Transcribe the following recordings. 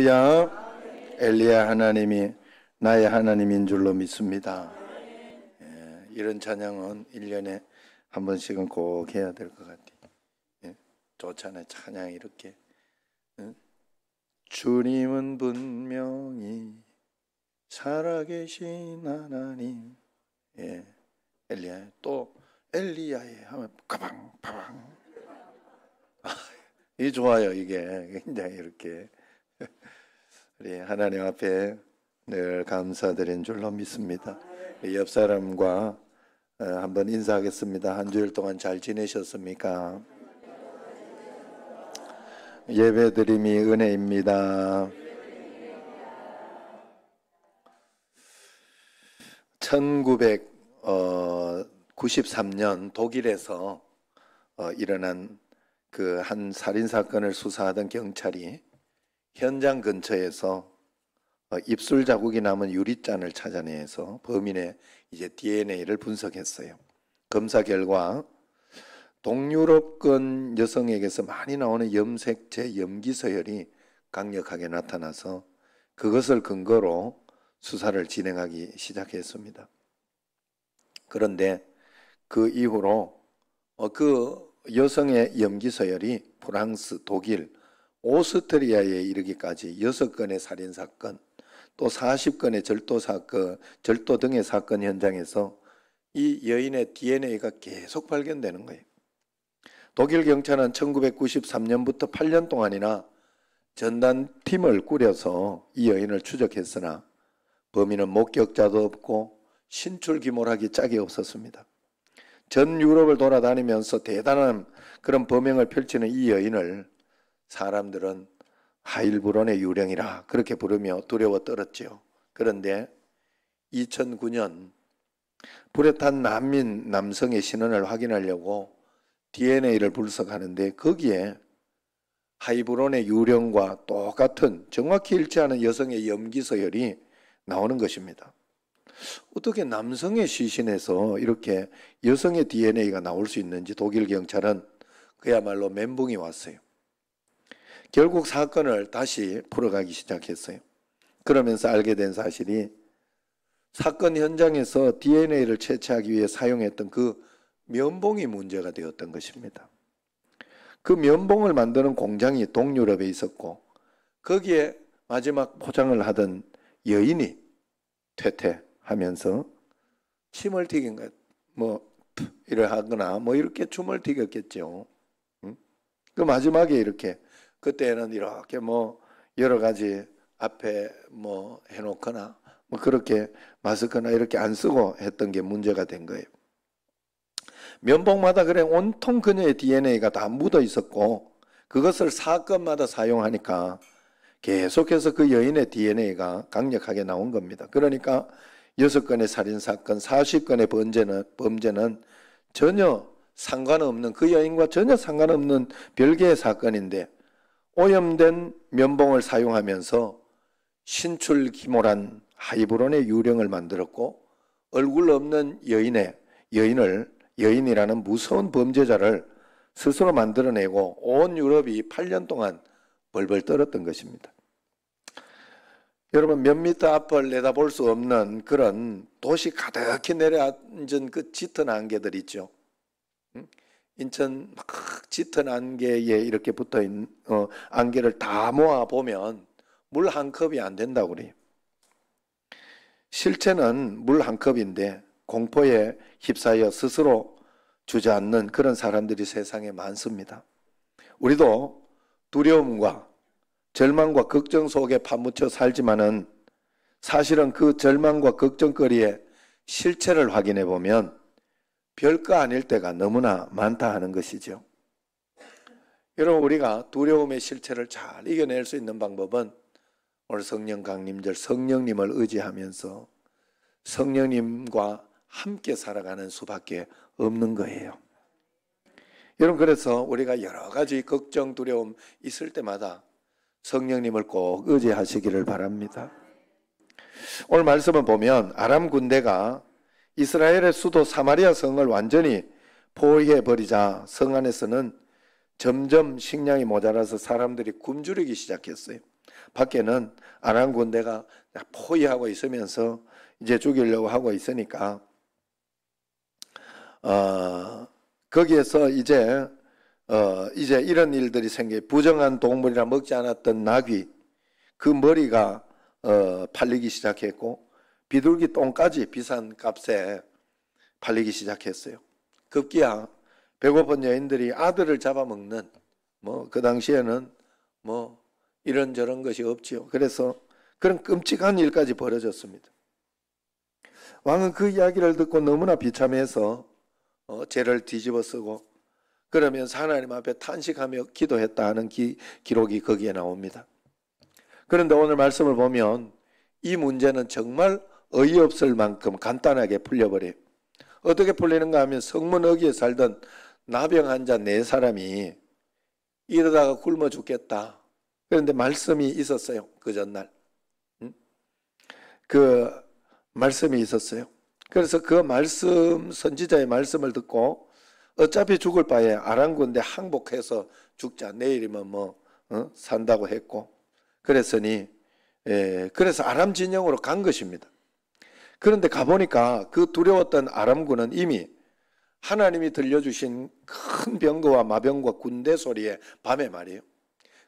야 엘리야 하나님이 나의 하나님인 줄로 믿습니다. 이런 찬양은 1년에 한 번씩은 꼭 해야 될 것 같아요. 좋잖아요. 찬양 이렇게. 주님은 분명히 살아계신 하나님. 엘리야 또 엘리야에 하면 가방 파방. 이게 좋아요. 이게 굉장히 이렇게 우리 하나님 앞에 늘 감사드린 줄로 믿습니다. 옆 사람과 한번 인사하겠습니다. 한 주일 동안 잘 지내셨습니까? 예배드림이 은혜입니다. 1993년 독일에서 일어난 그 한 살인 사건을 수사하던 경찰이 현장 근처에서 입술 자국이 남은 유리잔을 찾아내서 범인의 이제 DNA를 분석했어요. 검사 결과 동유럽권 여성에게서 많이 나오는 염색체 염기 서열이 강력하게 나타나서 그것을 근거로 수사를 진행하기 시작했습니다. 그런데 그 이후로 그 여성의 염기 서열이 프랑스, 독일, 오스트리아에 이르기까지 6건의 살인사건, 또 40건의 절도 등의 사건 현장에서 이 여인의 DNA가 계속 발견되는 거예요. 독일 경찰은 1993년부터 8년 동안이나 전단팀을 꾸려서 이 여인을 추적했으나 범인은 목격자도 없고 신출귀몰하기 짝이 없었습니다. 전 유럽을 돌아다니면서 대단한 그런 범행을 펼치는 이 여인을 사람들은 하일브론의 유령이라 그렇게 부르며 두려워 떨었죠. 그런데 2009년 불에 탄 난민 남성의 신원을 확인하려고 DNA를 분석하는데 거기에 하이브론의 유령과 똑같은 정확히 일치하는 여성의 염기 서열이 나오는 것입니다. 어떻게 남성의 시신에서 이렇게 여성의 DNA가 나올 수 있는지 독일 경찰은 그야말로 멘붕이 왔어요. 결국 사건을 다시 풀어가기 시작했어요. 그러면서 알게 된 사실이 사건 현장에서 DNA를 채취하기 위해 사용했던 그 면봉이 문제가 되었던 것입니다. 그 면봉을 만드는 공장이 동유럽에 있었고 거기에 마지막 포장을 하던 여인이 퇴퇴하면서 침을 튀긴 것, 이래 하거나 이렇게 춤을 튀겼겠죠. 그 마지막에 이렇게 그때는 이렇게 여러 가지 앞에 해놓거나 그렇게 마스크나 이렇게 안 쓰고 했던 게 문제가 된 거예요. 면봉마다 그래 온통 그녀의 DNA가 다 묻어 있었고 그것을 사건마다 사용하니까 계속해서 그 여인의 DNA가 강력하게 나온 겁니다. 그러니까 6건의 살인사건, 40건의 범죄는 전혀 상관없는, 그 여인과 전혀 상관없는 별개의 사건인데 오염된 면봉을 사용하면서 신출귀몰한 하이브론의 유령을 만들었고 얼굴 없는 여인이라는 무서운 범죄자를 스스로 만들어내고 온 유럽이 8년 동안 벌벌 떨었던 것입니다. 여러분 몇 미터 앞을 내다볼 수 없는 그런 도시 가득히 내려앉은 그 짙은 안개들 있죠. 인천 막 짙은 안개에 이렇게 붙어있는 안개를 다 모아보면 물 한 컵이 안 된다고 그래요. 실체는 물 한 컵인데 공포에 휩싸여 스스로 주저앉는 그런 사람들이 세상에 많습니다. 우리도 두려움과 절망과 걱정 속에 파묻혀 살지만은 사실은 그 절망과 걱정거리의 실체를 확인해 보면 별거 아닐 때가 너무나 많다 하는 것이죠. 여러분 우리가 두려움의 실체를 잘 이겨낼 수 있는 방법은 오늘 성령 강림절 성령님을 의지하면서 성령님과 함께 살아가는 수밖에 없는 거예요. 여러분 그래서 우리가 여러 가지 걱정, 두려움 있을 때마다 성령님을 꼭 의지하시기를 바랍니다. 오늘 말씀을 보면 아람 군대가 이스라엘의 수도 사마리아 성을 완전히 포위해버리자 성 안에서는 점점 식량이 모자라서 사람들이 굶주리기 시작했어요. 밖에는 아람 군대가 포위하고 있으면서 이제 죽이려고 하고 있으니까 거기에서 이제 이런 일들이 생겨. 부정한 동물이라 먹지 않았던 나귀, 그 머리가 팔리기 시작했고 비둘기 똥까지 비싼 값에 팔리기 시작했어요. 급기야 배고픈 여인들이 아들을 잡아먹는, 그 당시에는 이런저런 것이 없지요. 그래서 그런 끔찍한 일까지 벌어졌습니다. 왕은 그 이야기를 듣고 너무나 비참해서 죄를 뒤집어 쓰고 그러면서 하나님 앞에 탄식하며 기도했다 하는 기록이 거기에 나옵니다. 그런데 오늘 말씀을 보면 이 문제는 정말 어이없을 만큼 간단하게 풀려버려요. 어떻게 풀리는가 하면 성문 어귀에 살던 나병 환자 4사람이 이러다가 굶어 죽겠다. 그런데 말씀이 있었어요. 그 전날. 그 말씀이 있었어요. 그래서 그 말씀, 선지자의 말씀을 듣고 어차피 죽을 바에 아람 군대 항복해서 죽자. 내일이면 산다고 했고 그래서 아람 진영으로 간 것입니다. 그런데 가보니까 그 두려웠던 아람군은 이미 하나님이 들려주신 큰 병거와 마병과 군대 소리에 밤에 말이에요.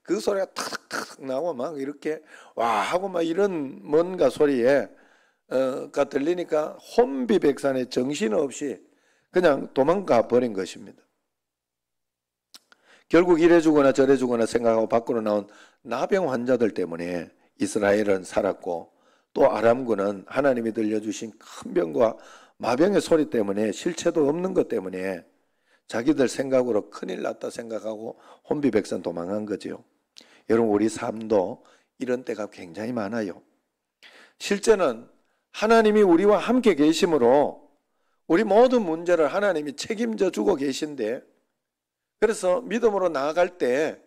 그 소리가 탁탁탁 나고 막 이렇게 와 하고 막 이런 뭔가 소리에 가 들리니까 혼비백산에 정신없이 그냥 도망가 버린 것입니다. 결국 이래 주거나 저래 주거나 생각하고 밖으로 나온 나병 환자들 때문에 이스라엘은 살았고 또 아람군은 하나님이 들려주신 큰 병과 마병의 소리 때문에 실체도 없는 것 때문에 자기들 생각으로 큰일 났다 생각하고 혼비백산 도망한 거죠. 여러분 우리 삶도 이런 때가 굉장히 많아요. 실제는 하나님이 우리와 함께 계심으로 우리 모든 문제를 하나님이 책임져 주고 계신데 그래서 믿음으로 나아갈 때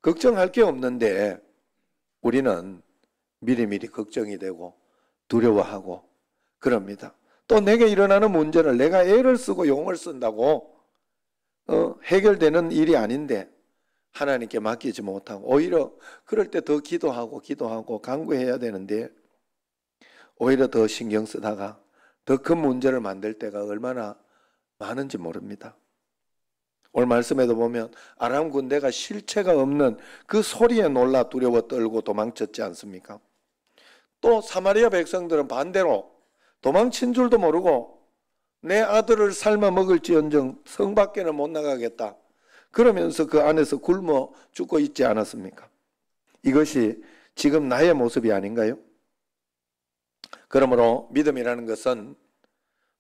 걱정할 게 없는데 우리는 미리미리 걱정이 되고 두려워하고 그럽니다. 또 내게 일어나는 문제를 내가 애를 쓰고 용을 쓴다고 해결되는 일이 아닌데 하나님께 맡기지 못하고 오히려 그럴 때 더 기도하고 간구해야 되는데 오히려 더 신경 쓰다가 더 큰 문제를 만들 때가 얼마나 많은지 모릅니다. 오늘 말씀에도 보면 아람 군대가 실체가 없는 그 소리에 놀라 두려워 떨고 도망쳤지 않습니까? 또 사마리아 백성들은 반대로 도망친 줄도 모르고 내 아들을 삶아 먹을지언정 성 밖에는 못 나가겠다. 그러면서 그 안에서 굶어 죽고 있지 않았습니까? 이것이 지금 나의 모습이 아닌가요? 그러므로 믿음이라는 것은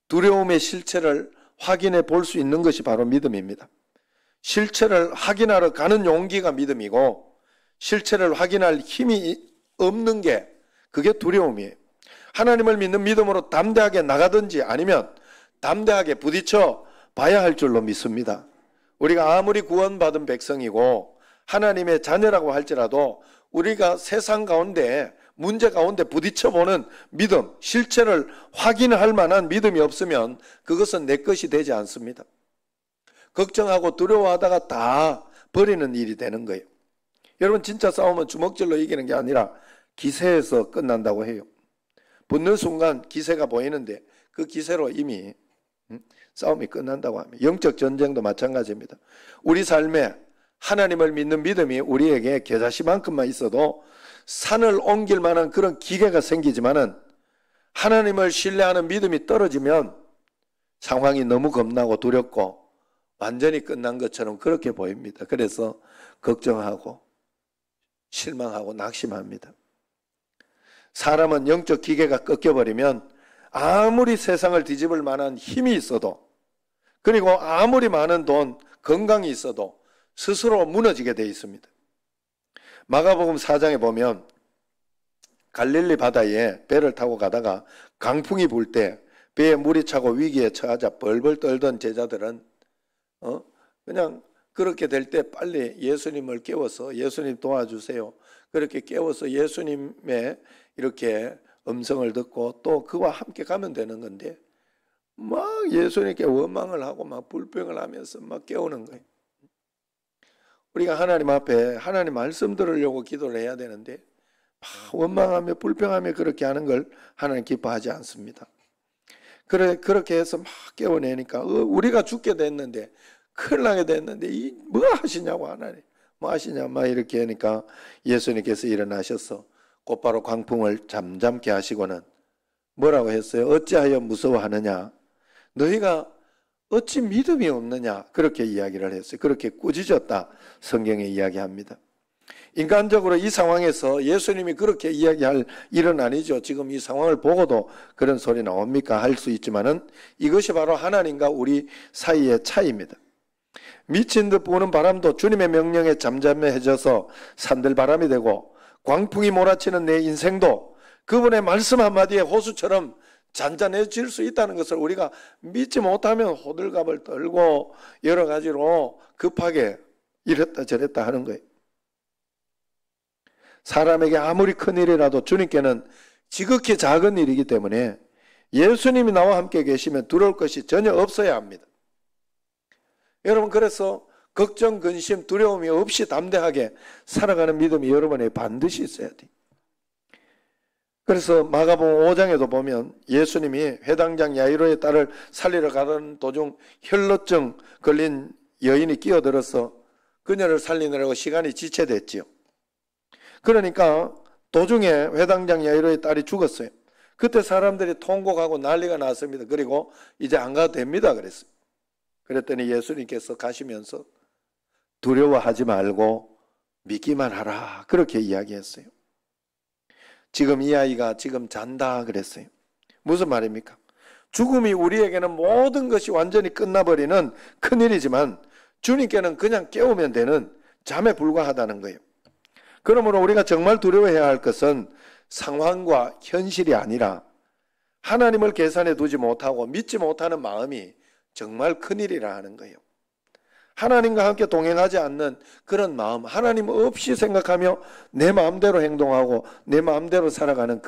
두려움의 실체를 확인해 볼 수 있는 것이 바로 믿음입니다. 실체를 확인하러 가는 용기가 믿음이고 실체를 확인할 힘이 없는 게 그게 두려움이에요. 하나님을 믿는 믿음으로 담대하게 나가든지 아니면 담대하게 부딪혀 봐야 할 줄로 믿습니다. 우리가 아무리 구원받은 백성이고 하나님의 자녀라고 할지라도 우리가 세상 가운데 문제 가운데 부딪혀보는 믿음, 실체를 확인할 만한 믿음이 없으면 그것은 내 것이 되지 않습니다. 걱정하고 두려워하다가 다 버리는 일이 되는 거예요. 여러분 진짜 싸움은 주먹질로 이기는 게 아니라 기세에서 끝난다고 해요. 붙는 순간 기세가 보이는데 그 기세로 이미 싸움이 끝난다고 합니다. 영적 전쟁도 마찬가지입니다. 우리 삶에 하나님을 믿는 믿음이 우리에게 겨자씨만큼만 있어도 산을 옮길 만한 그런 기계가 생기지만은 하나님을 신뢰하는 믿음이 떨어지면 상황이 너무 겁나고 두렵고 완전히 끝난 것처럼 그렇게 보입니다. 그래서 걱정하고 실망하고 낙심합니다. 사람은 영적 기계가 꺾여버리면 아무리 세상을 뒤집을 만한 힘이 있어도 그리고 아무리 많은 돈, 건강이 있어도 스스로 무너지게 되어 있습니다. 마가복음 4장에 보면 갈릴리 바다에 배를 타고 가다가 강풍이 불 때 배에 물이 차고 위기에 처하자 벌벌 떨던 제자들은 그냥 그렇게 될 때 빨리 예수님을 깨워서 예수님 도와주세요. 그렇게 깨워서 예수님의 이렇게 음성을 듣고 또 그와 함께 가면 되는 건데 막 예수님께 원망을 하고 막 불평을 하면서 막 깨우는 거예요. 우리가 하나님 앞에 하나님 말씀 들으려고 기도를 해야 되는데 원망하며 불평하며 그렇게 하는 걸 하나님 기뻐하지 않습니다. 그렇게 해서 막 깨워내니까 우리가 죽게 됐는데, 큰일 나게 됐는데 뭐 하시냐고, 하나님 뭐 하시냐 막 이렇게 하니까 예수님께서 일어나셔서 곧바로 광풍을 잠잠케 하시고는 뭐라고 했어요? 어찌하여 무서워하느냐, 너희가 어찌 믿음이 없느냐, 그렇게 이야기를 했어요. 그렇게 꾸짖었다 성경에 이야기합니다. 인간적으로 이 상황에서 예수님이 그렇게 이야기할 일은 아니죠. 지금 이 상황을 보고도 그런 소리 나옵니까? 할 수 있지만은 이것이 바로 하나님과 우리 사이의 차이입니다. 미친 듯 부는 바람도 주님의 명령에 잠잠해져서 산들바람이 되고, 광풍이 몰아치는 내 인생도 그분의 말씀 한마디에 호수처럼 잔잔해질 수 있다는 것을 우리가 믿지 못하면 호들갑을 떨고 여러 가지로 급하게 이랬다 저랬다 하는 거예요. 사람에게 아무리 큰 일이라도 주님께는 지극히 작은 일이기 때문에 예수님이 나와 함께 계시면 두려울 것이 전혀 없어야 합니다. 여러분, 그래서 걱정, 근심, 두려움이 없이 담대하게 살아가는 믿음이 여러분에게 반드시 있어야 돼요. 그래서 마가복음 5장에도 보면 예수님이 회당장 야이로의 딸을 살리러 가던 도중 혈루증 걸린 여인이 끼어들어서 그녀를 살리느라고 시간이 지체됐지요. 그러니까 도중에 회당장 야이로의 딸이 죽었어요. 그때 사람들이 통곡하고 난리가 났습니다. 그리고 이제 안 가도 됩니다 그랬어요. 그랬더니 예수님께서 가시면서 두려워하지 말고 믿기만 하라, 그렇게 이야기했어요. 지금 이 아이가 지금 잔다 그랬어요. 무슨 말입니까? 죽음이 우리에게는 모든 것이 완전히 끝나버리는 큰일이지만 주님께는 그냥 깨우면 되는 잠에 불과하다는 거예요. 그러므로 우리가 정말 두려워해야 할 것은 상황과 현실이 아니라 하나님을 계산해 두지 못하고 믿지 못하는 마음이 정말 큰일이라 하는 거예요. 하나님과 함께 동행하지 않는 그런 마음, 하나님 없이 생각하며 내 마음대로 행동하고 내 마음대로 살아가는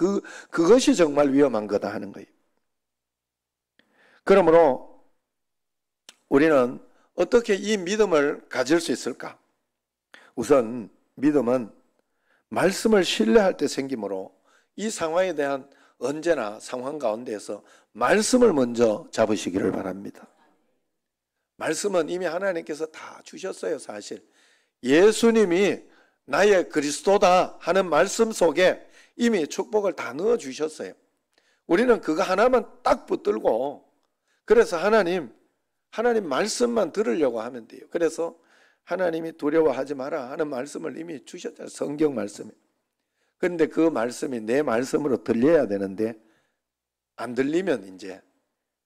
그것이 정말 위험한 거다 하는 거예요. 그러므로 우리는 어떻게 이 믿음을 가질 수 있을까? 우선 믿음은 말씀을 신뢰할 때 생기므로 이 상황에 대한 언제나 상황 가운데에서 말씀을 먼저 잡으시기를 바랍니다. 말씀은 이미 하나님께서 다 주셨어요. 사실 예수님이 나의 그리스도다 하는 말씀 속에 이미 축복을 다 넣어 주셨어요. 우리는 그거 하나만 딱 붙들고, 그래서 하나님 말씀만 들으려고 하면 돼요. 그래서 하나님이 두려워하지 마라 하는 말씀을 이미 주셨잖아요. 성경 말씀에. 그런데 그 말씀이 내 말씀으로 들려야 되는데 안 들리면 이제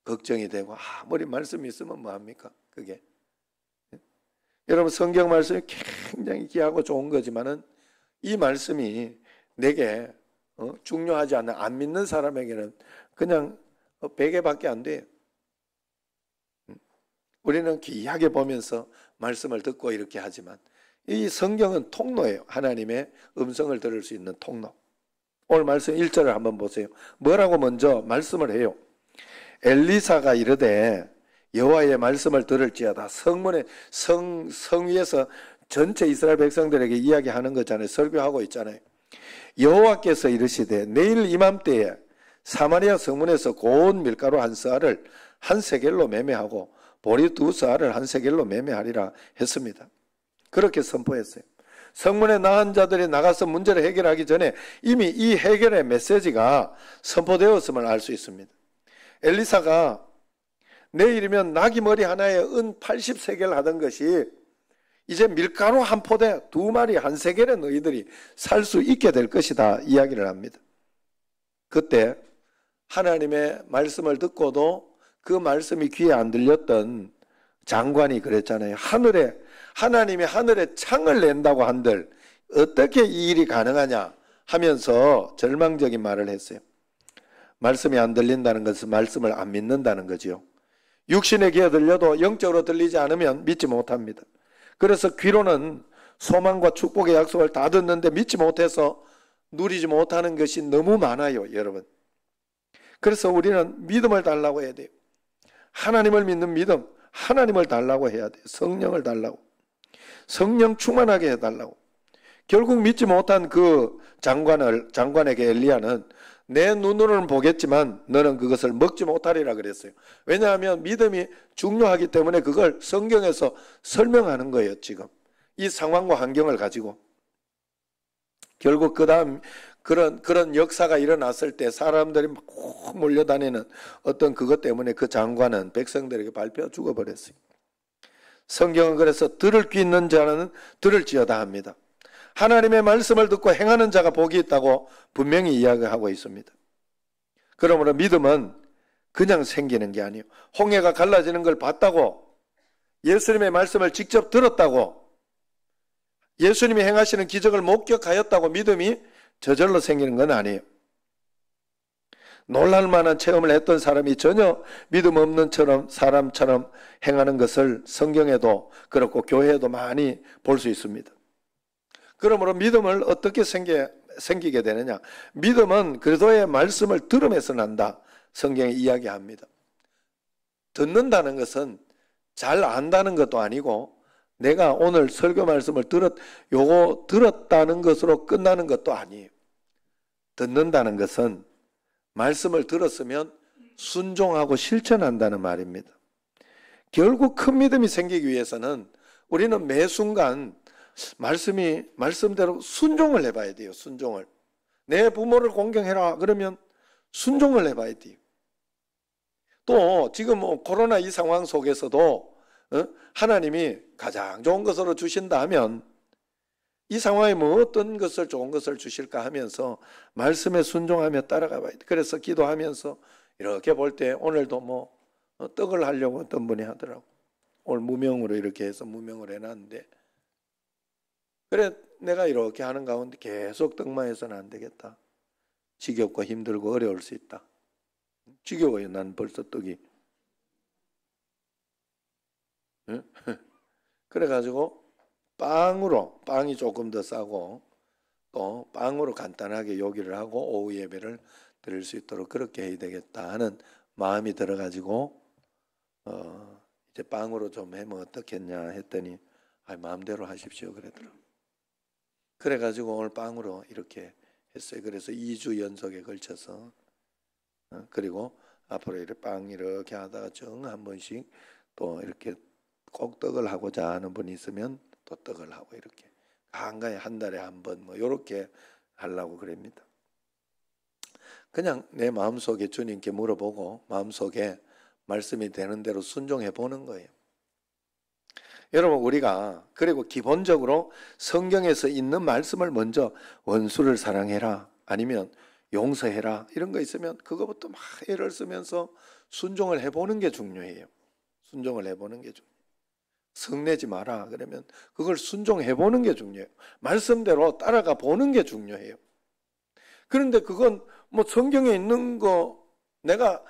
걱정이 되고, 아무리 말씀이 있으면 뭐합니까? 그게. 여러분, 성경 말씀이 굉장히 귀하고 좋은 거지만은 이 말씀이 내게 중요하지 않는 안 믿는 사람에게는 그냥 베개밖에 안 돼요. 우리는 귀하게 보면서 말씀을 듣고 이렇게 하지만 이 성경은 통로예요. 하나님의 음성을 들을 수 있는 통로. 오늘 말씀 1절을 한번 보세요. 뭐라고 먼저 말씀을 해요? 엘리사가 이르되 여호와의 말씀을 들을지어다. 성 위에서 전체 이스라엘 백성들에게 이야기하는 거잖아요. 설교하고 있잖아요. 여호와께서 이르시되 내일 이맘때에 사마리아 성문에서 고운 밀가루 한 서알을 한 세겔로 매매하고 보리 두 서알을 한 세겔로 매매하리라 했습니다. 그렇게 선포했어요. 성문에 나은 자들이 나가서 문제를 해결하기 전에 이미 이 해결의 메시지가 선포되었음을 알 수 있습니다. 엘리사가 내일이면 나귀 머리 하나에 은 80세겔 하던 것이 이제 밀가루 한 포대 2마리 한 세겔에 너희들이 살 수 있게 될 것이다 이야기를 합니다. 그때 하나님의 말씀을 듣고도 그 말씀이 귀에 안 들렸던 장관이 그랬잖아요. 하나님이 하늘에 창을 낸다고 한들 어떻게 이 일이 가능하냐 하면서 절망적인 말을 했어요. 말씀이 안 들린다는 것은 말씀을 안 믿는다는 거죠. 육신의 귀에 들려도 영적으로 들리지 않으면 믿지 못합니다. 그래서 귀로는 소망과 축복의 약속을 다 듣는데 믿지 못해서 누리지 못하는 것이 너무 많아요, 여러분. 그래서 우리는 믿음을 달라고 해야 돼요. 하나님을 믿는 믿음, 하나님을 달라고 해야 돼요. 성령을 달라고. 성령 충만하게 해달라고. 결국 믿지 못한 그 장관에게 엘리야는 내 눈으로는 보겠지만 너는 그것을 먹지 못하리라 그랬어요. 왜냐하면 믿음이 중요하기 때문에 그걸 성경에서 설명하는 거예요. 지금 이 상황과 환경을 가지고. 결국 그 다음 그런 역사가 일어났을 때 사람들이 막 몰려다니는 어떤 그것 때문에 그 장관은 백성들에게 밟혀 죽어버렸어요. 성경은 그래서 들을 귀 있는 자는 들을지어다 합니다. 하나님의 말씀을 듣고 행하는 자가 복이 있다고 분명히 이야기하고 있습니다. 그러므로 믿음은 그냥 생기는 게 아니에요. 홍해가 갈라지는 걸 봤다고, 예수님의 말씀을 직접 들었다고, 예수님이 행하시는 기적을 목격하였다고 믿음이 저절로 생기는 건 아니에요. 놀랄 만한 체험을 했던 사람이 전혀 믿음 없는 사람처럼 행하는 것을 성경에도 그렇고 교회에도 많이 볼 수 있습니다. 그러므로 믿음을 어떻게 생기게 되느냐? 믿음은 그리스도의 말씀을 들음에서 난다. 성경이 이야기합니다. 듣는다는 것은 잘 안다는 것도 아니고 내가 오늘 설교 말씀을 들었다는 것으로 끝나는 것도 아니에요. 듣는다는 것은 말씀을 들었으면 순종하고 실천한다는 말입니다. 결국 큰 믿음이 생기기 위해서는 우리는 매 순간 말씀대로 순종을 해봐야 돼요. 순종을. 내 부모를 공경해라 그러면 순종을 해봐야 돼요. 또 지금 코로나 이 상황 속에서도 하나님이 가장 좋은 것으로 주신다 하면 이 상황에 뭐 어떤 것을 좋은 것을 주실까 하면서 말씀에 순종하며 따라가 봐야 돼. 그래서 기도하면서 이렇게 볼 때 오늘도 떡을 하려고 어떤 분이 하더라고. 오늘 무명으로 이렇게 해서 무명을 해놨는데, 그래 내가 이렇게 하는 가운데 계속 떡만 해서는 안 되겠다. 지겹고 힘들고 어려울 수 있다. 지겨워요. 난 벌써 떡이. 그래가지고 빵이 조금 더 싸고 또 빵으로 간단하게 요기를 하고 오후 예배를 드릴 수 있도록 그렇게 해야 되겠다 하는 마음이 들어가지고 이제 빵으로 좀 하면 어떻겠냐 했더니 마음대로 하십시오 그러더라고요. 그래가지고 오늘 빵으로 이렇게 했어요. 그래서 2주 연속에 걸쳐서 그리고 앞으로 이렇게 빵 이렇게 하다가 정 한 번씩 또 이렇게 꼭 떡을 하고자 하는 분이 있으면 또 떡을 하고 이렇게 한가에 한 달에 한 번 이렇게 하려고 그럽니다. 그냥 내 마음속에 주님께 물어보고 마음속에 말씀이 되는 대로 순종해 보는 거예요. 여러분 우리가 그리고 기본적으로 성경에서 있는 말씀을 먼저 원수를 사랑해라 아니면 용서해라 이런 거 있으면 그거부터 막 애를 쓰면서 순종을 해보는 게 중요해요. 순종을 해보는 게 중요해요. 성내지 마라 그러면 그걸 순종해보는 게 중요해요. 말씀대로 따라가 보는 게 중요해요. 그런데 그건 성경에 있는 거 내가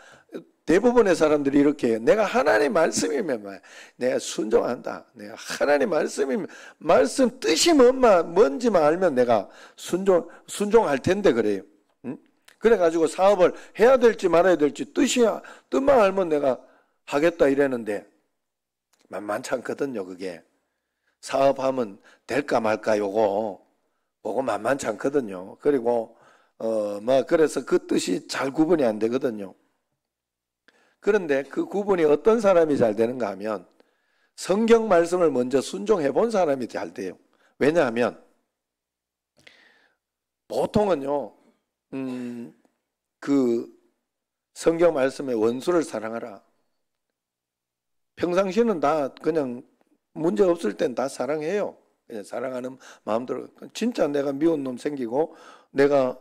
대부분의 사람들이 이렇게 해요. 내가 하나님 말씀이면 내가 순종한다. 내가 하나님 말씀이면 말씀 뜻이 뭔지만 알면 내가 순종할 텐데 그래요. 그래가지고 사업을 해야 될지 말아야 될지 뜻만 알면 내가 하겠다 이랬는데 만만치 않거든요. 그게 사업하면 될까 말까 요거 만만치 않거든요. 그리고 그래서 그 뜻이 잘 구분이 안 되거든요. 그런데 그 구분이 어떤 사람이 잘 되는가 하면 성경 말씀을 먼저 순종해 본 사람이 잘 돼요. 왜냐하면 보통은요 그 성경 말씀에 원수를 사랑하라. 평상시에는 다 그냥 문제 없을 땐 다 사랑해요. 그냥 사랑하는 마음대로. 진짜 내가 미운 놈 생기고 내가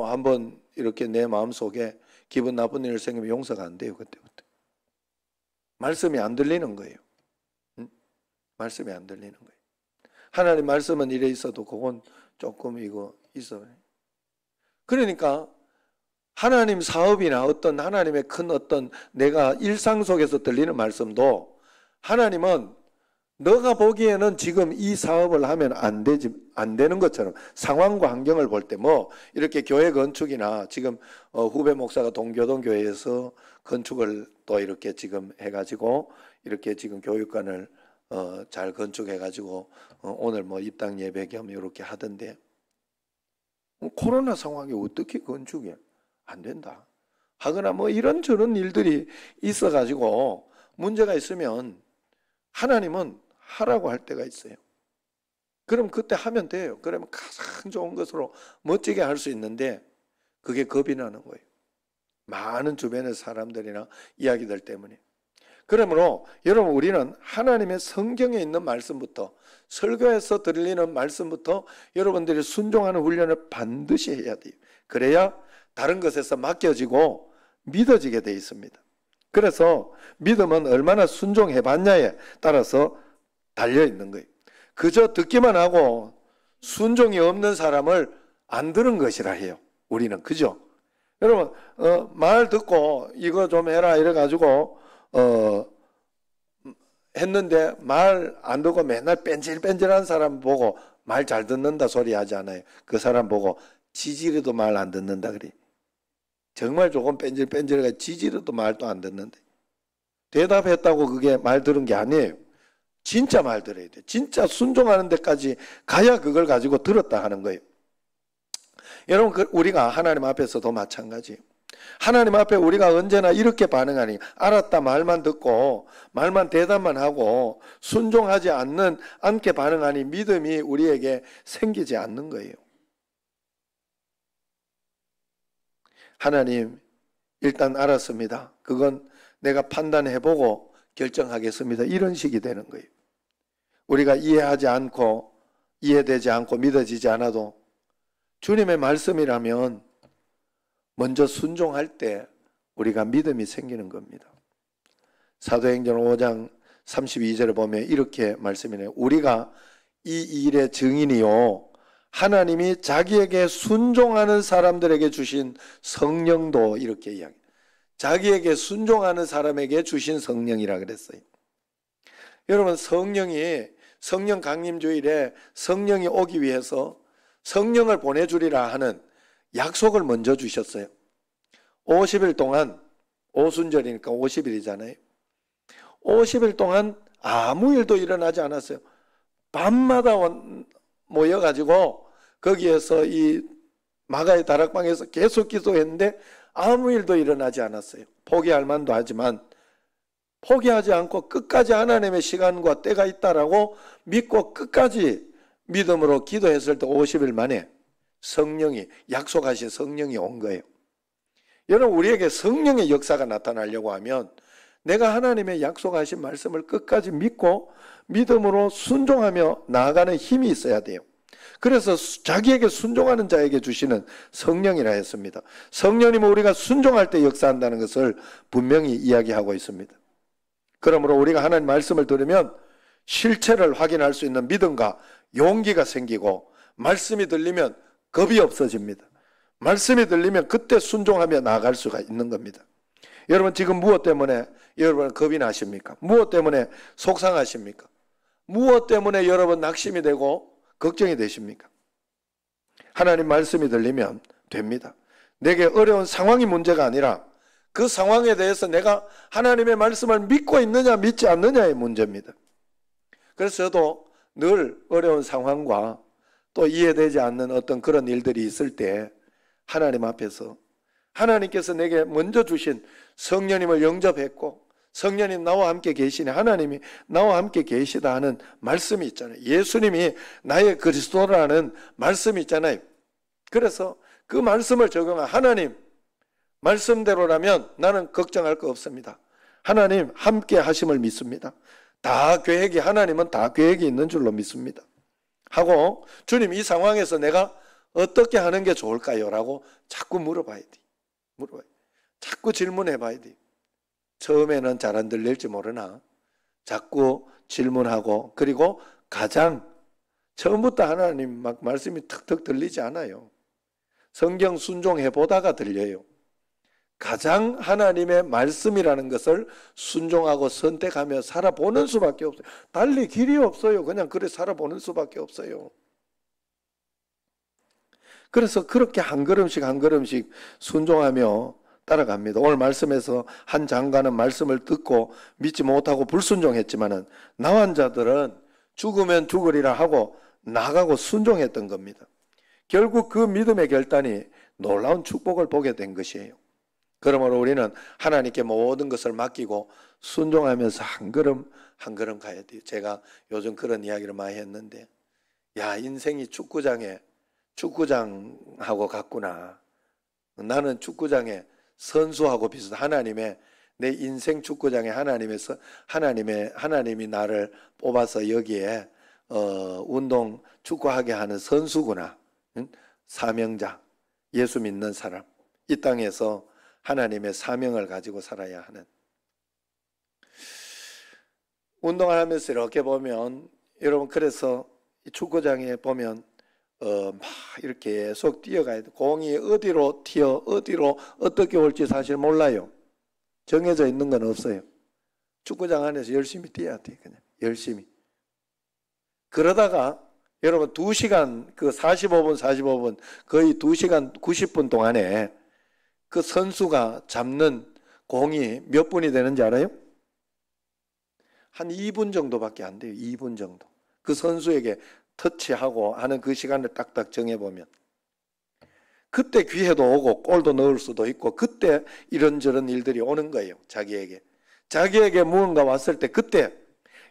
한번 이렇게 내 마음속에 기분 나쁜 일 생기면 용서가 안 돼요. 그때부터. 말씀이 안 들리는 거예요. 말씀이 안 들리는 거예요. 하나님 말씀은 이래 있어도 그건 조금 이거 있어요. 그러니까 하나님 사업이나 어떤 하나님의 큰 어떤 내가 일상 속에서 들리는 말씀도 하나님은 너가 보기에는 지금 이 사업을 하면 안 되는 것처럼 상황과 환경을 볼 때 이렇게 교회 건축이나 지금 후배 목사가 동교동 교회에서 건축을 또 이렇게 지금 해가지고 이렇게 지금 교육관을 잘 건축해가지고 오늘 뭐 입당 예배 겸 이렇게 하던데 코로나 상황에 어떻게 건축해? 안 된다. 하거나 뭐 이런저런 일들이 있어가지고 문제가 있으면 하나님은 하라고 할 때가 있어요. 그럼 그때 하면 돼요. 그러면 가장 좋은 것으로 멋지게 할 수 있는데 그게 겁이 나는 거예요. 많은 주변의 사람들이나 이야기들 때문에. 그러므로 여러분 우리는 하나님의 성경에 있는 말씀부터 설교에서 들리는 말씀부터 여러분들이 순종하는 훈련을 반드시 해야 돼요. 그래야 다른 것에서 맡겨지고 믿어지게 돼 있습니다. 그래서 믿음은 얼마나 순종해 봤냐에 따라서 달려 있는 거예요. 그저 듣기만 하고 순종이 없는 사람을 안 들은 것이라 해요. 우리는 그죠? 여러분 말 듣고 이거 좀 해라 이래가지고 했는데 말 안 듣고 맨날 뺀질뺀질한 사람 보고 말 잘 듣는다 소리 하지 않아요. 그 사람 보고 지지리도 말 안 듣는다 그래. 정말 조금 뺀질뺀질하게 지지리도 말도 안 듣는데 대답했다고 그게 말 들은 게 아니에요. 진짜 말 들어야 돼. 진짜 순종하는 데까지 가야 그걸 가지고 들었다 하는 거예요. 여러분 우리가 하나님 앞에서도 마찬가지예요. 하나님 앞에 우리가 언제나 이렇게 반응하니 알았다 말만 듣고 말만 대답만 하고 순종하지 않게 반응하니 믿음이 우리에게 생기지 않는 거예요. 하나님 일단 알았습니다. 그건 내가 판단해보고 결정하겠습니다. 이런 식이 되는 거예요. 우리가 이해되지 않고 믿어지지 않아도 주님의 말씀이라면 먼저 순종할 때 우리가 믿음이 생기는 겁니다. 사도행전 5장 32절에 보면 이렇게 말씀이네요. 우리가 이 일의 증인이요 하나님이 자기에게 순종하는 사람들에게 주신 성령도 이렇게 이야기해요. 자기에게 순종하는 사람에게 주신 성령이라 그랬어요. 여러분 성령 강림주일에 성령이 오기 위해서 성령을 보내주리라 하는 약속을 먼저 주셨어요. 50일 동안 오순절이니까 50일이잖아요. 50일 동안 아무 일도 일어나지 않았어요. 밤마다 모여가지고 거기에서 이 마가의 다락방에서 계속 기도했는데 아무 일도 일어나지 않았어요. 포기할 만도 하지만 포기하지 않고 끝까지 하나님의 시간과 때가 있다라고 믿고 끝까지 믿음으로 기도했을 때 50일 만에 약속하신 성령이 온 거예요. 여러분 우리에게 성령의 역사가 나타나려고 하면 내가 하나님의 약속하신 말씀을 끝까지 믿고 믿음으로 순종하며 나아가는 힘이 있어야 돼요. 그래서 자기에게 순종하는 자에게 주시는 성령이라 했습니다. 성령님은 우리가 순종할 때 역사한다는 것을 분명히 이야기하고 있습니다. 그러므로 우리가 하나님 말씀을 들으면 실체를 확인할 수 있는 믿음과 용기가 생기고 말씀이 들리면 겁이 없어집니다. 말씀이 들리면 그때 순종하며 나아갈 수가 있는 겁니다. 여러분 지금 무엇 때문에 여러분 겁이 나십니까? 무엇 때문에 속상하십니까? 무엇 때문에 여러분 낙심이 되고 걱정이 되십니까? 하나님 말씀이 들리면 됩니다. 내게 어려운 상황이 문제가 아니라 그 상황에 대해서 내가 하나님의 말씀을 믿고 있느냐 믿지 않느냐의 문제입니다. 그래서 저도 늘 어려운 상황과 또 이해되지 않는 어떤 그런 일들이 있을 때 하나님 앞에서 하나님께서 내게 먼저 주신 성령님을 영접했고 성령님 나와 함께 계시니 하나님이 나와 함께 계시다 하는 말씀이 있잖아요. 예수님이 나의 그리스도라는 말씀이 있잖아요. 그래서 그 말씀을 적용한 하나님 말씀대로라면 나는 걱정할 거 없습니다. 하나님 함께 하심을 믿습니다. 하나님은 다 계획이 있는 줄로 믿습니다. 하고 주님 이 상황에서 내가 어떻게 하는 게 좋을까요? 라고 자꾸 물어봐야 돼. 자꾸 질문해 봐야 돼. 처음에는 잘 안 들릴지 모르나 자꾸 질문하고 그리고 가장 처음부터 하나님 막 말씀이 턱턱 들리지 않아요. 성경 순종해 보다가 들려요. 가장 하나님의 말씀이라는 것을 순종하고 선택하며 살아보는 수밖에 없어요. 달리 길이 없어요. 그냥 그래 살아보는 수밖에 없어요. 그래서 그렇게 한 걸음씩 한 걸음씩 순종하며 따라갑니다. 오늘 말씀에서 한 장관은 말씀을 듣고 믿지 못하고 불순종했지만은 나한 자들은 죽으면 죽으리라 하고 나가고 순종했던 겁니다. 결국 그 믿음의 결단이 놀라운 축복을 보게 된 것이에요. 그러므로 우리는 하나님께 모든 것을 맡기고 순종하면서 한 걸음 한 걸음 가야 돼요. 제가 요즘 그런 이야기를 많이 했는데, 야, 인생이 축구장하고 같구나. 나는 축구장의 선수하고 비슷해. 하나님의 내 인생 축구장에 하나님이 나를 뽑아서 여기에 운동 축구하게 하는 선수구나. 응? 사명자, 예수 믿는 사람, 이 땅에서 하나님의 사명을 가지고 살아야 하는. 운동을 하면서 이렇게 보면 여러분, 그래서 축구장에 보면 막 이렇게 계속 뛰어가야 돼. 공이 어디로 튀어 어디로 어떻게 올지 사실 몰라요. 정해져 있는 건 없어요. 축구장 안에서 열심히 뛰어야 돼. 그냥 열심히. 그러다가 여러분 2시간, 그 45분 거의 2시간 90분 동안에 그 선수가 잡는 공이 몇 분이 되는지 알아요? 한 2분 정도밖에 안 돼요. 2분 정도. 그 선수에게 터치하고 하는 그 시간을 딱딱 정해보면, 그때 기회도 오고 골도 넣을 수도 있고, 그때 이런저런 일들이 오는 거예요. 자기에게 무언가 왔을 때 그때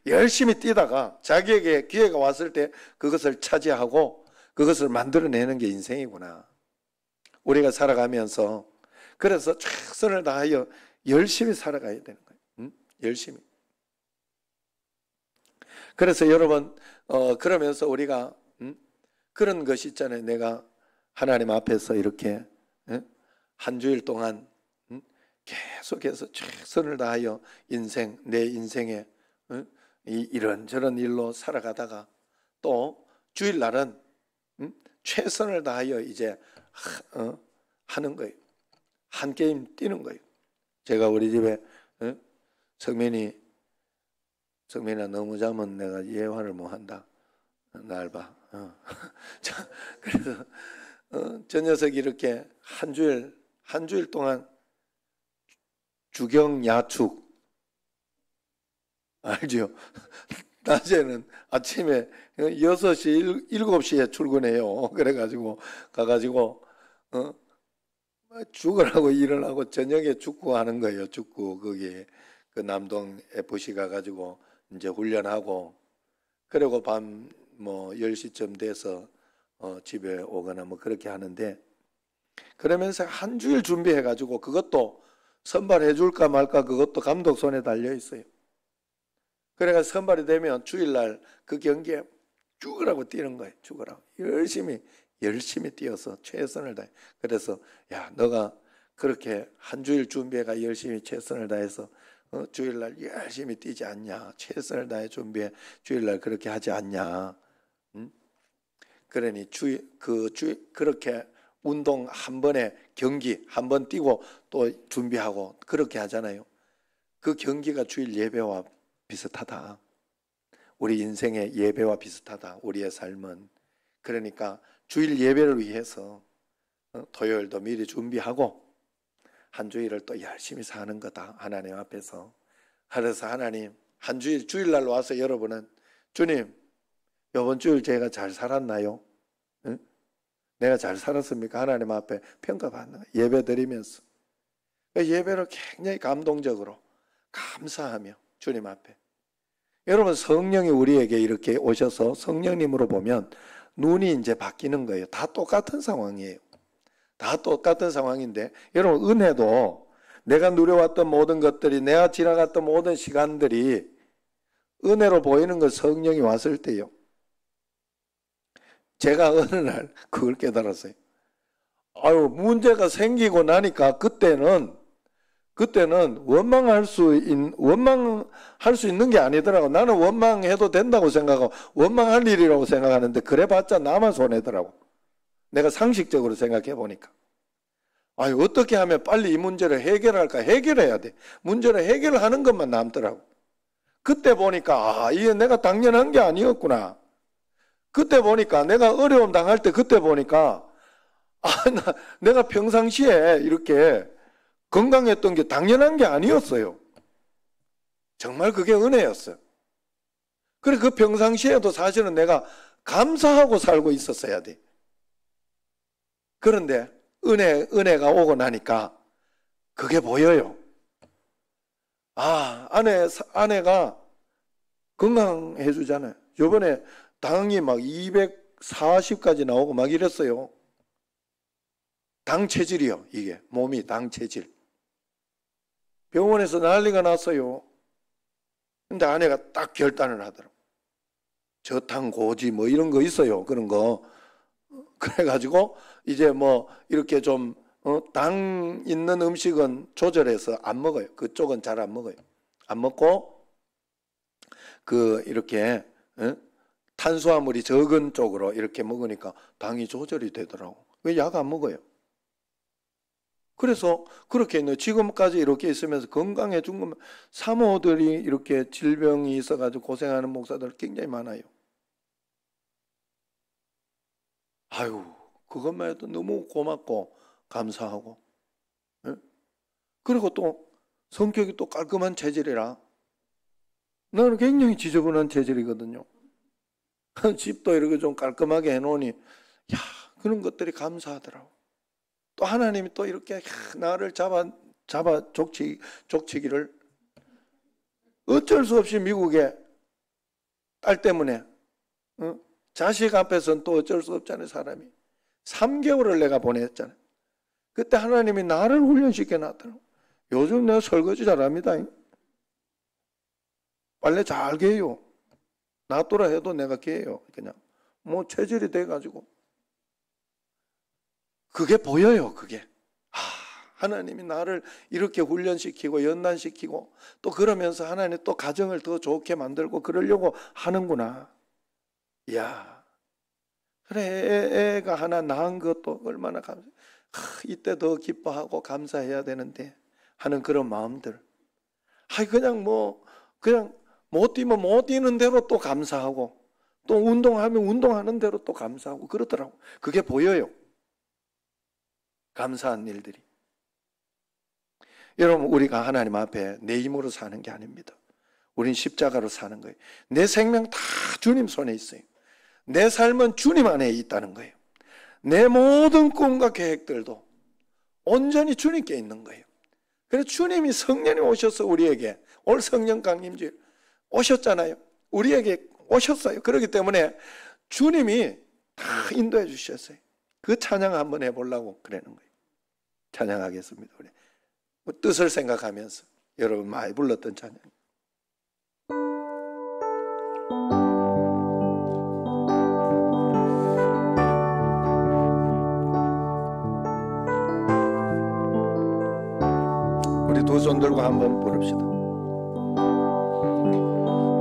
열심히 뛰다가 자기에게 기회가 왔을 때 그것을 차지하고 그것을 만들어내는 게 인생이구나. 우리가 살아가면서 그래서 최선을 다하여 열심히 살아가야 되는 거예요. 응? 열심히. 그래서 여러분, 그러면서 우리가 그런 것이 있잖아요. 내가 하나님 앞에서 이렇게 한 주일 동안 계속해서 최선을 다하여 내 인생에 이런저런 일로 살아가다가 또 주일날은 최선을 다하여 이제 하는 거예요. 한 게임 뛰는 거예요. 제가 우리 집에 성민아 너무 자면 내가 예화를 못 한다. 날 봐. 자, 그래서 저 녀석이 이렇게 한 주일 동안 주경야축 알죠? 낮에는 아침에 6시, 7시에 출근해요. 그래가지고 가가지고 죽으라고 일을 하고 저녁에 축구하는 거예요. 축구 거기 그 남동 FC 가가지고 이제 훈련하고, 그리고 밤 뭐 10시쯤 돼서 집에 오거나 뭐 그렇게 하는데, 그러면서 한 주일 준비해가지고 그것도 선발해 줄까 말까 그것도 감독 손에 달려 있어요. 그래가 선발이 되면 주일날 그 경기에 죽으라고 뛰는 거예요. 죽으라고 열심히 뛰어서 최선을 다해. 그래서 야, 너가 그렇게 한 주일 준비해가 열심히 최선을 다해서 주일날 열심히 뛰지 않냐? 최선을 다해 준비해 주일날 그렇게 하지 않냐? 그러니 그렇게 운동 한 번에 경기 한 번 뛰고 또 준비하고 그렇게 하잖아요. 그 경기가 주일 예배와 비슷하다. 우리 인생의 예배와 비슷하다. 우리의 삶은. 그러니까 주일 예배를 위해서 토요일도 미리 준비하고 한 주일을 또 열심히 사는 거다. 하나님 앞에서. 그래서 하나님 한 주일날 와서 여러분은 주님, 이번 주일 제가 잘 살았나요? 응? 내가 잘 살았습니까? 하나님 앞에 평가받는 거예요. 예배 드리면서. 예배를 굉장히 감동적으로 감사하며 주님 앞에. 여러분, 성령이 우리에게 이렇게 오셔서 성령님으로 보면 눈이 이제 바뀌는 거예요. 다 똑같은 상황이에요. 다 똑같은 상황인데, 여러분, 은혜도 내가 누려왔던 모든 것들이, 내가 지나갔던 모든 시간들이 은혜로 보이는 건 성령이 왔을 때요. 제가 어느 날 그걸 깨달았어요. 문제가 생기고 나니까 그때는 원망할 수 있는 게 아니더라고. 나는 원망해도 된다고 생각하고 원망할 일이라고 생각하는데, 그래봤자 나만 손해더라고. 내가 상식적으로 생각해 보니까. 어떻게 하면 빨리 이 문제를 해결할까? 해결해야 돼. 문제를 해결하는 것만 남더라고. 그때 보니까 이게 내가 당연한 게 아니었구나. 그때 보니까 내가 어려움 당할 때 그때 보니까 내가 평상시에 이렇게 건강했던 게 당연한 게 아니었어요. 정말 그게 은혜였어요. 그래, 그 평상시에도 사실은 내가 감사하고 살고 있었어야 돼. 그런데 은혜가 오고 나니까 그게 보여요. 아, 아내가 건강해 주잖아요. 요번에 당이 막 240까지 나오고 막 이랬어요. 당 체질이요, 이게. 몸이 당 체질. 병원에서 난리가 났어요. 근데 아내가 딱 결단을 하더라고. 저탄고지 뭐 이런 거 있어요. 그런 거. 그래가지고 이제 뭐 이렇게 좀 당 있는 음식은 조절해서 안 먹어요. 그쪽은 잘 안 먹어요. 안 먹고 이렇게 탄수화물이 적은 쪽으로 이렇게 먹으니까 당이 조절이 되더라고. 왜 약 안 먹어요? 그래서 그렇게 지금까지 이렇게 있으면서 건강해진 거면 사모들이 이렇게 질병이 있어가지고 고생하는 목사들 굉장히 많아요. 아유, 그것만 해도 너무 고맙고 감사하고. 그리고 또 성격이 또 깔끔한 체질이라 나는 굉장히 지저분한 체질이거든요. 집도 이렇게 좀 깔끔하게 해놓으니 야, 그런 것들이 감사하더라고. 또 하나님이 또 이렇게 나를 잡아 족치기를 어쩔 수 없이 미국에 딸 때문에 자식 앞에서는 또 어쩔 수 없잖아요. 사람이 3개월을 내가 보냈잖아요. 그때 하나님이 나를 훈련시켜 놨더라고. 요즘 내가 설거지 잘합니다. 빨래 잘 개요. 놔두라 해도 내가 개요. 그냥 뭐 체질이 돼가지고 그게 보여요. 그게 하나님이 나를 이렇게 훈련시키고 연단시키고 또 그러면서 하나님 또 가정을 더 좋게 만들고 그러려고 하는구나. 이야, 그래, 애가 하나 낳은 것도 얼마나 감사해. 이때 더 기뻐하고 감사해야 되는데 하는 그런 마음들. 그냥 못 뛰면 못 뛰는 대로 또 감사하고 또 운동하면 운동하는 대로 또 감사하고 그러더라고. 그게 보여요. 감사한 일들이. 여러분, 우리가 하나님 앞에 내 힘으로 사는 게 아닙니다. 우린 십자가로 사는 거예요. 내 생명 다 주님 손에 있어요. 내 삶은 주님 안에 있다는 거예요. 내 모든 꿈과 계획들도 온전히 주님께 있는 거예요. 그래서 주님이 성령이 오셔서 우리에게 오늘 성령 강림주일 오셨잖아요. 우리에게 오셨어요. 그렇기 때문에 주님이 다 인도해 주셨어요. 그 찬양 한번 해보려고 그러는 거예요. 찬양하겠습니다. 우리 뜻을 생각하면서 여러분 많이 불렀던 찬양. 우리 두 손 들고 한번 부릅시다.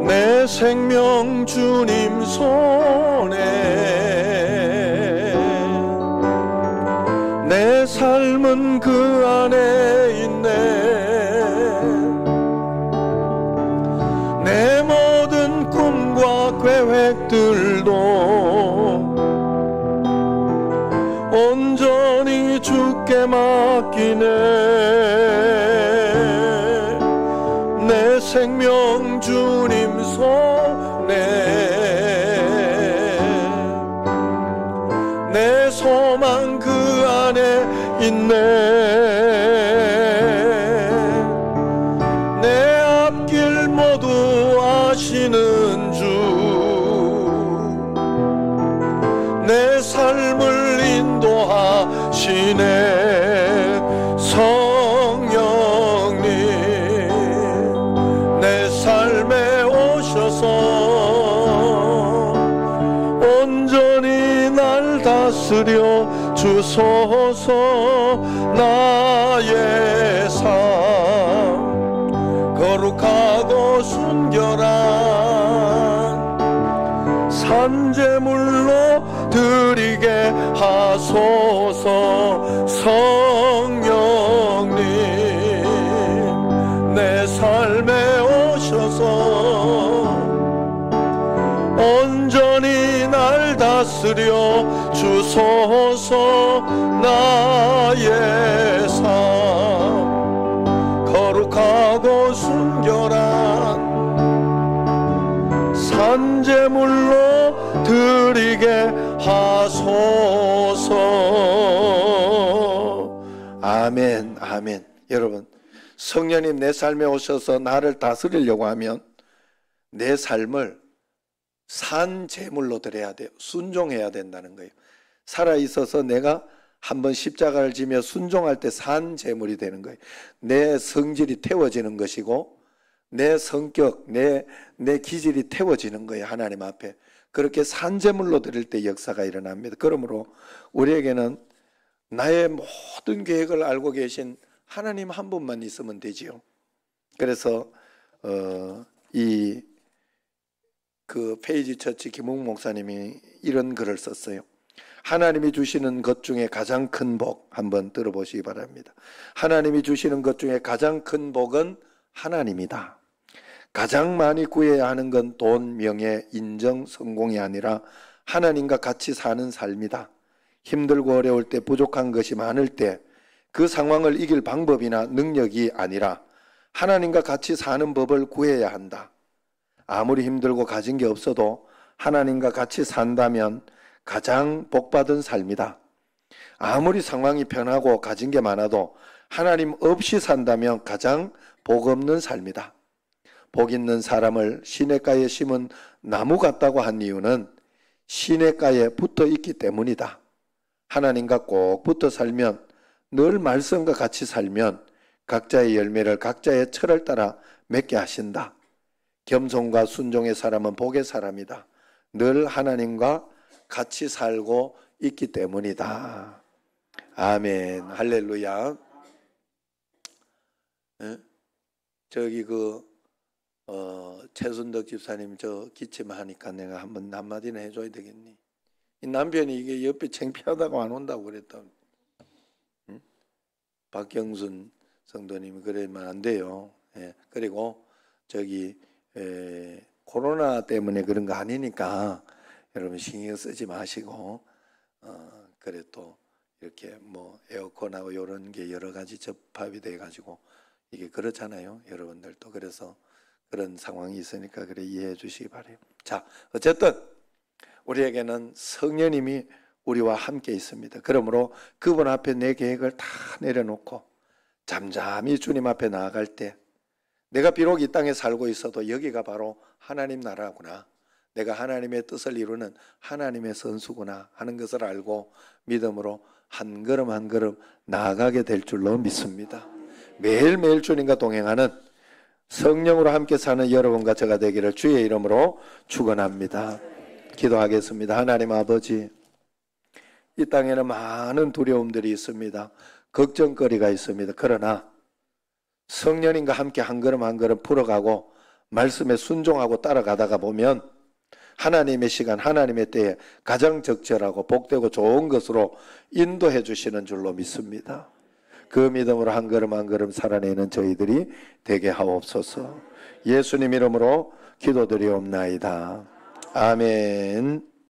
내 생명 주님 손에 내 삶은 그 안에 있네. 내 모든 꿈과 계획들도 온전히 주께 맡기네. 내 생명 주님 손에 내 소망 그 안에 있네. 내 앞길 모두 아시는 주 내 삶을 인도하시네. 성령님 내 삶에 오셔서 온전히 날 다스려 주소서. 나의 삶 거룩하고 순결한 산제물로 드리게 하소서. 성령님 내 삶에 오셔서 온전히 날 다스려 주소서. 나의 삶 아멘, 아멘. 여러분, 성령님 내 삶에 오셔서 나를 다스리려고 하면 내 삶을 산 제물로 드려야 돼요. 순종해야 된다는 거예요. 살아있어서 내가 한번 십자가를 지며 순종할 때 산 제물이 되는 거예요. 내 성질이 태워지는 것이고 내 성격, 내 기질이 태워지는 거예요. 하나님 앞에. 그렇게 산 제물로 드릴 때 역사가 일어납니다. 그러므로 우리에게는 나의 모든 계획을 알고 계신 하나님 한 분만 있으면 되지요. 그래서 그 페이지 처치 김웅 목사님이 이런 글을 썼어요. 하나님이 주시는 것 중에 가장 큰 복 한번 들어보시기 바랍니다. 하나님이 주시는 것 중에 가장 큰 복은 하나님이다. 가장 많이 구해야 하는 건 돈, 명예, 인정, 성공이 아니라 하나님과 같이 사는 삶이다. 힘들고 어려울 때, 부족한 것이 많을 때 그 상황을 이길 방법이나 능력이 아니라 하나님과 같이 사는 법을 구해야 한다. 아무리 힘들고 가진 게 없어도 하나님과 같이 산다면 가장 복받은 삶이다. 아무리 상황이 편하고 가진 게 많아도 하나님 없이 산다면 가장 복 없는 삶이다. 복 있는 사람을 시냇가에 심은 나무 같다고 한 이유는 시냇가에 붙어 있기 때문이다. 하나님과 꼭 붙어 살면, 늘 말씀과 같이 살면 각자의 열매를 각자의 철을 따라 맺게 하신다. 겸손과 순종의 사람은 복의 사람이다. 늘 하나님과 같이 살고 있기 때문이다. 아멘. 할렐루야. 저기 최순덕 집사님 저 기침하니까 내가 한마디는 해줘야 되겠니? 이 남편이 이게 옆에 창피하다고 안 온다고 그랬다. 응? 박경순 성도님이 그러면 안 돼요. 예. 그리고 저기 코로나 때문에 그런 거 아니니까 여러분 신경 쓰지 마시고 그래 또 이렇게 뭐 에어컨하고 이런 게 여러 가지 접합이 돼 가지고 이게 그렇잖아요. 여러분들도. 그래서 그런 상황이 있으니까 그래 이해해 주시기 바래요. 자, 어쨌든 우리에게는 성령님이 우리와 함께 있습니다. 그러므로 그분 앞에 내 계획을 다 내려놓고 잠잠히 주님 앞에 나아갈 때 내가 비록 이 땅에 살고 있어도 여기가 바로 하나님 나라구나, 내가 하나님의 뜻을 이루는 하나님의 선수구나 하는 것을 알고 믿음으로 한 걸음 한 걸음 나아가게 될 줄로 믿습니다. 매일매일 주님과 동행하는 성령으로 함께 사는 여러분과 저가 되기를 주의 이름으로 축원합니다. 기도하겠습니다. 하나님 아버지, 이 땅에는 많은 두려움들이 있습니다. 걱정거리가 있습니다. 그러나 성령님과 함께 한 걸음 한 걸음 풀어가고 말씀에 순종하고 따라가다가 보면 하나님의 시간, 하나님의 때에 가장 적절하고 복되고 좋은 것으로 인도해 주시는 줄로 믿습니다. 그 믿음으로 한 걸음 한 걸음 살아내는 저희들이 되게 하옵소서. 예수님 이름으로 기도드리옵나이다. 아멘.